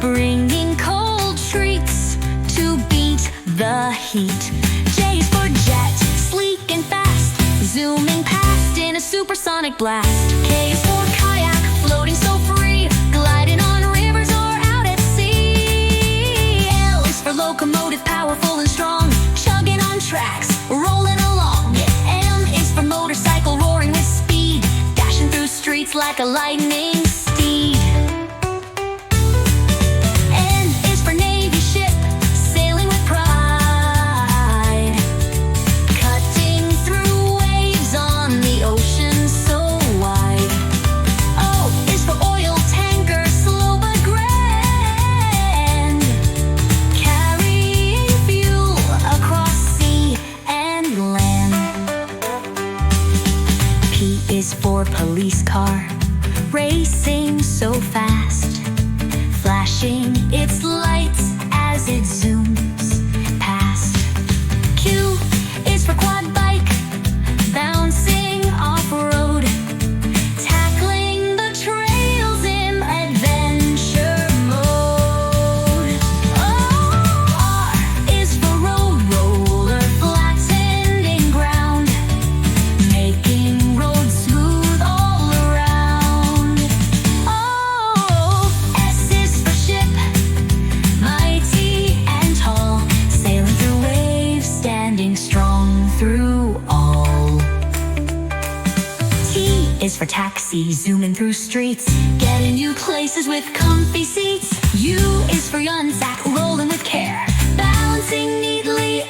bringing cold treats to beat the heat. J is for jet, sleek and fast, zooming past in a supersonic blast. K is for kayak, floating so free, gliding on rivers or out at sea. L is for locomotive, powerful and strong, chugging on tracks, rolling along. M is for motorcycle, roaring with speed, dashing through streets like a lightning steed. N is for Navy ship, sailing with pride, cutting through waves on the ocean so wide. O is for oil tanker, slow but grand, carrying fuel across sea and land. P is for police car, racing so fast, flashing its lights as it zooms past. Q is for quad bike, bouncing off-road, tackling the trails in adventure mode. R is for road roller, flattening ground, making roads smooth all around. S is for ship, mighty and tall, sailing through waves, standing strong through all. T is for taxi, zooming through streets, getting you places with comfy seats. U is for yunsack, rolling with care, balancing neatly